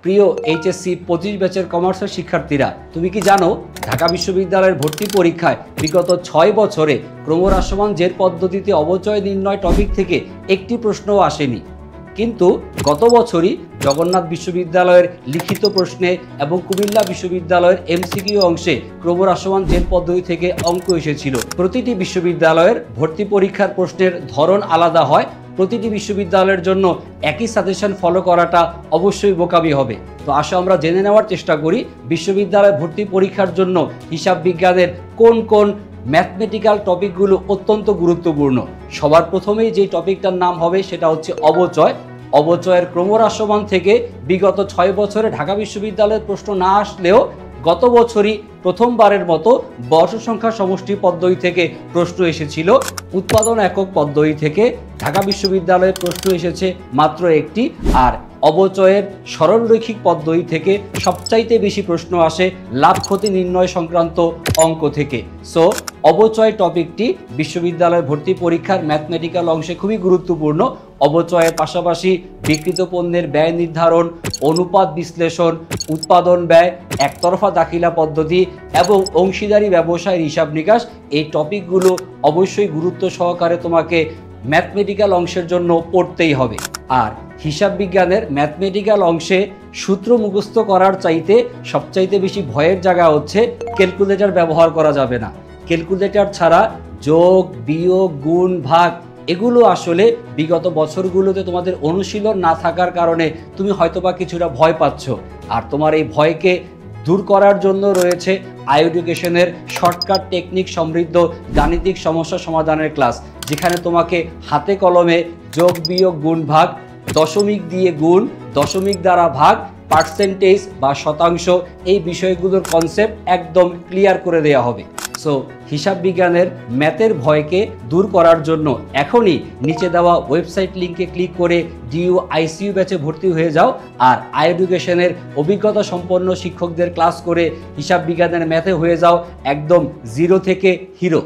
প্রিয় এইচএসসি 25 ব্যাচের কমার্সের শিক্ষার্থীরা, তুমি কি জানো ঢাকা বিশ্ববিদ্যালয়ের ভর্তি পরীক্ষায় বিগত 6 বছরে ক্রমহ্রাসমান জের পদ্ধতিতে অবচয় নির্ণয় টপিক থেকে একটি প্রশ্নও আসেনি। কিন্তু গত বছরই জগন্নাথ বিশ্ববিদ্যালয়ের লিখিত প্রশ্নে এবং কুমিল্লা বিশ্ববিদ্যালয়ের এমসিকিউ অংশে ক্রমহ্রাসমান জের পদ্ধতি থেকে অঙ্ক এসেছিল। প্রতিটি বিশ্ববিদ্যালয়ের ভর্তি পরীক্ষার প্রশ্নের ধরন আলাদা হয়, প্রতিটি বিশ্ববিদ্যালয়ের জন্য একই সাজেশন ফলো করাটা অবশ্যই বোকামি হবে। তো আসো আমরা জেনে নেওয়ার চেষ্টা করি বিশ্ববিদ্যালয় ভর্তি পরীক্ষার জন্য হিসাব বিজ্ঞানের কোন কোন ম্যাথমেটিক্যাল টপিকগুলো অত্যন্ত গুরুত্বপূর্ণ। সবার প্রথমেই যে টপিকটার নাম হবে সেটা হচ্ছে অবচয়। অবচয়ের ক্রমহ্রাসমান থেকে বিগত 6 বছরে ঢাকা বিশ্ববিদ্যালয়ের প্রশ্ন না আসলেও গত বছরই প্রথমবারের মতো বর্ষ সংখ্যা সমষ্টি পদ্ধতি থেকে প্রশ্ন এসেছিল। উৎপাদন একক পদ্ধতি থেকে ঢাকা বিশ্ববিদ্যালয়ের প্রশ্ন এসেছে মাত্র একটি, আর অবচয়ের সরলরৈখিক পদ্ধতি থেকে সবচাইতে বেশি প্রশ্ন আসে লাভ ক্ষতি নির্ণয় সংক্রান্ত অঙ্ক থেকে। সো অবচয় টপিকটি বিশ্ববিদ্যালয়ের ভর্তি পরীক্ষার ম্যাথমেটিক্যাল অংশে খুবই গুরুত্বপূর্ণ। অবচয়ের পাশাপাশি বিকৃত পণ্যের ব্যয় নির্ধারণ, অনুপাত বিশ্লেষণ, উৎপাদন ব্যয়, একতরফা দাখিলা পদ্ধতি এবং অংশীদারি ব্যবসায়ের হিসাব নিকাশ, এই টপিকগুলো অবশ্যই গুরুত্ব সহকারে তোমাকে ম্যাথমেটিক্যাল অংশের জন্য পড়তেই হবে। আর হিসাব বিজ্ঞানের ম্যাথমেটিক্যাল অংশে সূত্র মুখস্থ করার চাইতে সবচাইতে বেশি ভয়ের জায়গা হচ্ছে ক্যালকুলেটর ব্যবহার করা যাবে না। ক্যালকুলেটর ছাড়া যোগ, বিয়োগ, গুণ, ভাগ এগুলো আসলে বিগত বছরগুলোতে তোমাদের অনুশীলন না থাকার কারণে তুমি হয়তোবা কিছুটা ভয় পাচ্ছ। আর তোমার এই ভয়কে দূর করার জন্য রয়েছে আইএডুকেশনের শর্টকাট টেকনিক সমৃদ্ধ গাণিতিক সমস্যা সমাধানের ক্লাস, যেখানে তোমাকে হাতে কলমে যোগ, বিয়োগ, গুণ, ভাগ, দশমিক দিয়ে গুণ, দশমিক দ্বারা ভাগ, পার্সেন্টেজ বা শতাংশ এই বিষয়গুলোর কনসেপ্ট একদম ক্লিয়ার করে দেওয়া হবে। সো হিসাব বিজ্ঞানের ম্যাথের ভয়কে দূর করার জন্য এখনই নিচে দেওয়া ওয়েবসাইট লিঙ্কে ক্লিক করে ডিইউ আইসিইউ ব্যাচে ভর্তি হয়ে যাও। আর আইএডুকেশনের অভিজ্ঞতা সম্পন্ন শিক্ষকদের ক্লাস করে হিসাব বিজ্ঞানের ম্যাথে হয়ে যাও একদম জিরো থেকে হিরো।